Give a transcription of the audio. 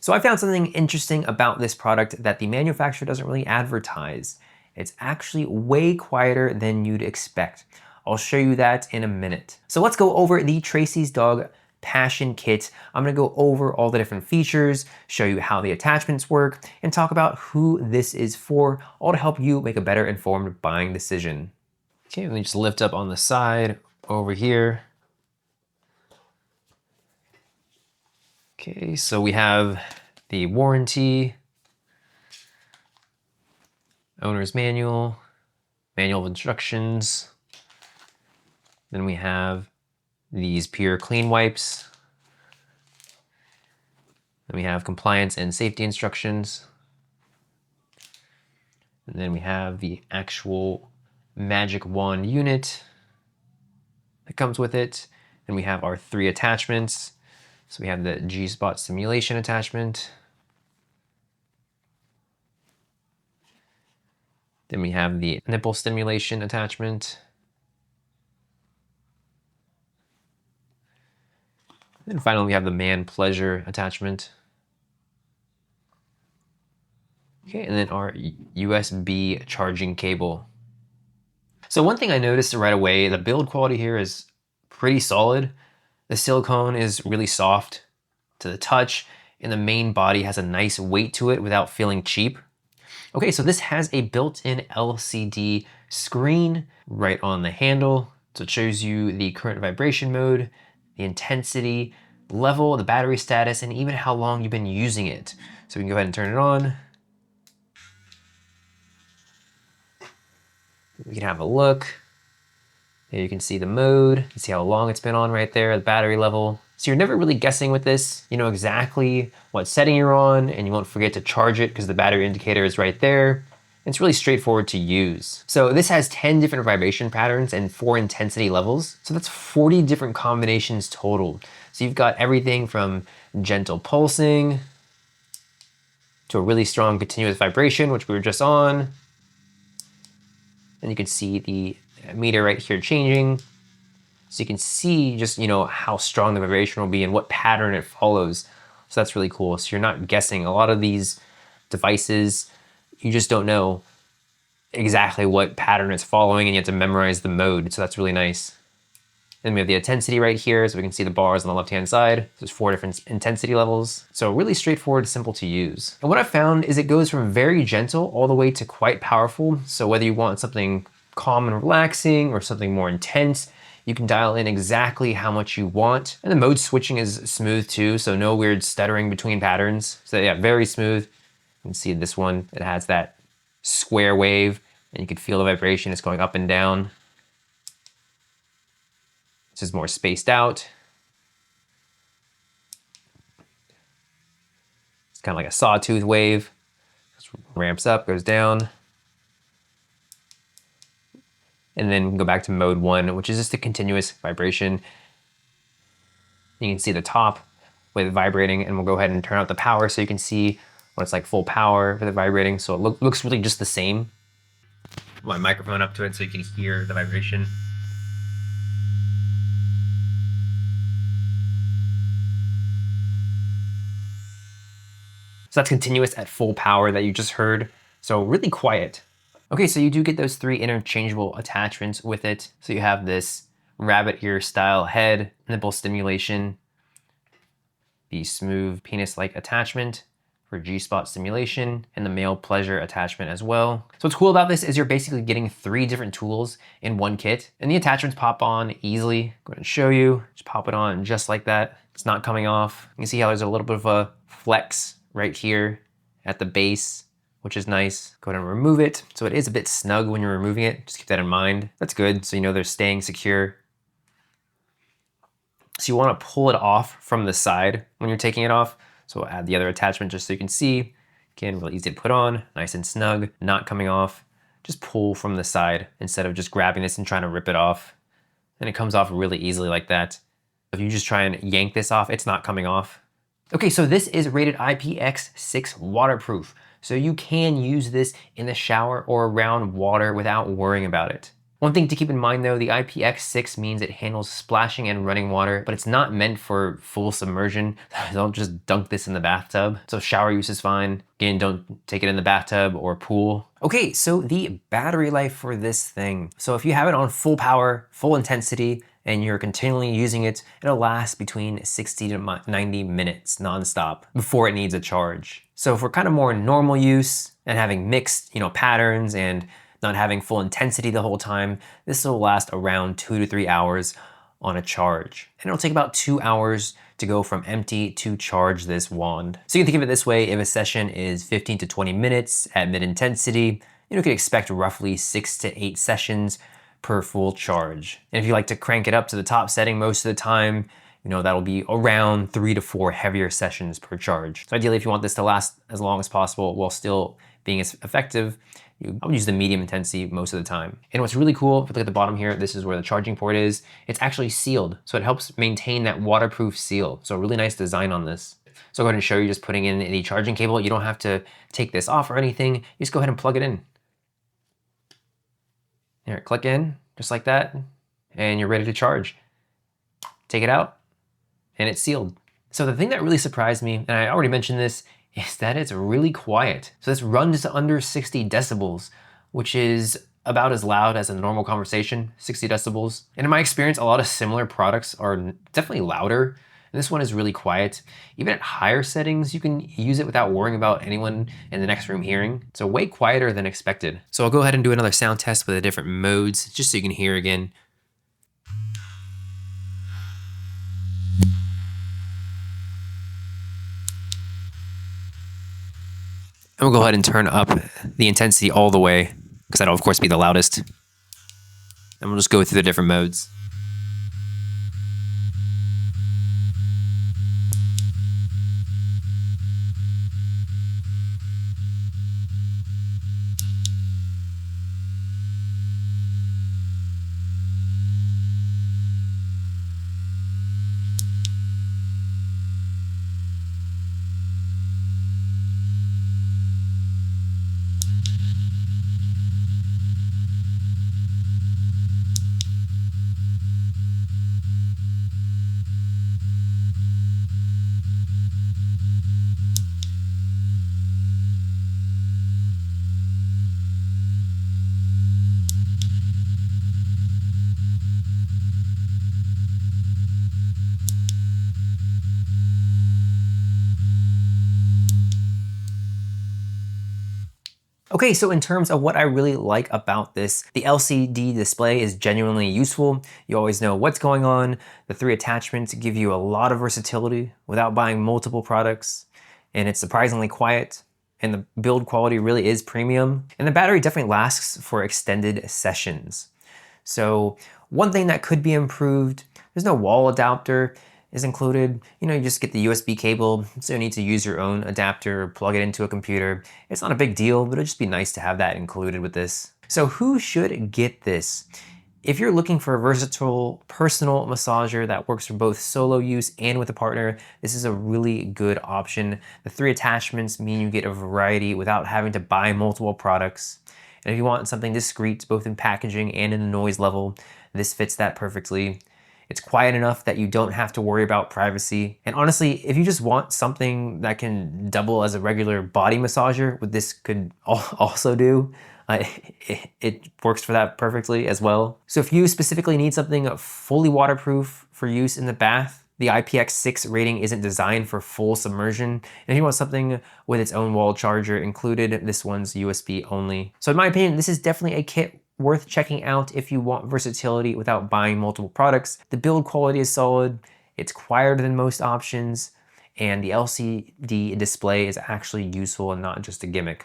So I found something interesting about this product that the manufacturer doesn't really advertise. It's actually way quieter than you'd expect. I'll show you that in a minute. So let's go over the Tracy's Dog Passion Kit. I'm gonna go over all the different features, show you how the attachments work, and talk about who this is for, all to help you make a better informed buying decision. Okay, let me just lift up on the side over here. Okay, so we have the warranty, owner's manual, manual of instructions. Then we have these pure clean wipes. Then we have compliance and safety instructions. And then we have the actual Magic Wand unit that comes with it. Then we have our 3 attachments. So we have the 𝗪𝗓𝗏 stimulation attachment. Then we have the nipple stimulation attachment. And finally, we have the man pleasure attachment. Okay, and then our USB charging cable. So one thing I noticed right away, the build quality here is pretty solid. The silicone is really soft to the touch, and the main body has a nice weight to it without feeling cheap. Okay, so this has a built-in LCD screen right on the handle. So it shows you the current vibration mode, the intensity, level, the battery status, and even how long you've been using it. So we can go ahead and turn it on. We can have a look. Here you can see the mode, you can see how long it's been on right there, the battery level. So you're never really guessing with this. You know exactly what setting you're on, and you won't forget to charge it because the battery indicator is right there. It's really straightforward to use. So this has 10 different vibration patterns and 4 intensity levels. So that's 40 different combinations total. So you've got everything from gentle pulsing to a really strong continuous vibration, which we were just on. And you can see the meter right here changing. So you can see just, you know, how strong the vibration will be and what pattern it follows. So that's really cool. So you're not guessing. A lot of these devices, you just don't know exactly what pattern it's following, and you have to memorize the mode. So that's really nice. Then we have the intensity right here, so we can see the bars on the left-hand side. There's 4 different intensity levels. So really straightforward, simple to use. And what I've found is it goes from very gentle all the way to quite powerful. So whether you want something calm and relaxing or something more intense, you can dial in exactly how much you want. And the mode switching is smooth too, so no weird stuttering between patterns. So yeah, very smooth. You can see this one, it has that square wave, and you can feel the vibration, it's going up and down. This is more spaced out. It's kind of like a sawtooth wave. Just ramps up, goes down. And then we can go back to mode 1, which is just a continuous vibration. You can see the top with vibrating, and we'll go ahead and turn out the power so you can see when it's like full power for the vibrating. So it looks really just the same. Put my microphone up to it so you can hear the vibration. So that's continuous at full power that you just heard. So really quiet. Okay, so you do get those 3 interchangeable attachments with it. So you have this rabbit ear style head, nipple stimulation, the smooth penis-like attachment for 𝗪𝗓𝗏 stimulation, and the male pleasure attachment as well. So what's cool about this is you're basically getting 3 different tools in one kit, and the attachments pop on easily. Go ahead and show you, just pop it on just like that. It's not coming off. You can see how there's a little bit of a flex right here at the base, which is nice. Go ahead and remove it. So it is a bit snug when you're removing it. Just keep that in mind. That's good, so you know they're staying secure. So you want to pull it off from the side when you're taking it off. So we'll add the other attachment just so you can see. Again, really easy to put on, nice and snug, not coming off. Just pull from the side instead of just grabbing this and trying to rip it off. And it comes off really easily like that. If you just try and yank this off, it's not coming off. Okay, so this is rated IPX6 waterproof. So you can use this in the shower or around water without worrying about it. One thing to keep in mind though, the IPX6 means it handles splashing and running water, but it's not meant for full submersion. Don't just dunk this in the bathtub. So shower use is fine. Again, don't take it in the bathtub or pool. Okay, so the battery life for this thing. So if you have it on full power, full intensity, and you're continually using it, it'll last between 60 to 90 minutes nonstop before it needs a charge. So for kind of more normal use and having mixed, patterns and not having full intensity the whole time, this will last around 2 to 3 hours on a charge. And it'll take about 2 hours to go from empty to charge this wand. So you can think of it this way: if a session is 15 to 20 minutes at mid intensity, you can expect roughly 6 to 8 sessions per full charge. And if you like to crank it up to the top setting most of the time, that'll be around 3 to 4 heavier sessions per charge. So ideally, if you want this to last as long as possible while still being as effective, I would use the medium intensity most of the time. And what's really cool, if you look at the bottom here, this is where the charging port is. It's actually sealed, so it helps maintain that waterproof seal. So a really nice design on this. So I'll go ahead and show you just putting in the charging cable. You don't have to take this off or anything. You just go ahead and plug it in. Here, click in, just like that, and you're ready to charge. Take it out, and it's sealed. So the thing that really surprised me, and I already mentioned this, is that it's really quiet. So this runs to under 60 decibels, which is about as loud as a normal conversation, 60 decibels. And in my experience, a lot of similar products are definitely louder. And this one is really quiet. Even at higher settings, you can use it without worrying about anyone in the next room hearing. So way quieter than expected. So I'll go ahead and do another sound test with the different modes, just so you can hear again. And we'll go ahead and turn up the intensity all the way, because that'll of course be the loudest. And we'll just go through the different modes. Okay, so in terms of what I really like about this, the LCD display is genuinely useful. You always know what's going on. The 3 attachments give you a lot of versatility without buying multiple products. And it's surprisingly quiet. And the build quality really is premium. And the battery definitely lasts for extended sessions. So one thing that could be improved, there's no wall adapter is included. You just get the USB cable, so you need to use your own adapter or plug it into a computer. It's not a big deal, but it'd just be nice to have that included with this. So who should get this? If you're looking for a versatile personal massager that works for both solo use and with a partner, this is a really good option. The 3 attachments mean you get a variety without having to buy multiple products. And if you want something discreet, both in packaging and in the noise level, this fits that perfectly. It's quiet enough that you don't have to worry about privacy. And honestly, if you just want something that can double as a regular body massager, what this could also do, it works for that perfectly as well. So if you specifically need something fully waterproof for use in the bath, the IPX6 rating isn't designed for full submersion. And if you want something with its own wall charger included, this one's USB only. So in my opinion, this is definitely a kit worth checking out if you want versatility without buying multiple products. The build quality is solid, it's quieter than most options, and the LCD display is actually useful and not just a gimmick.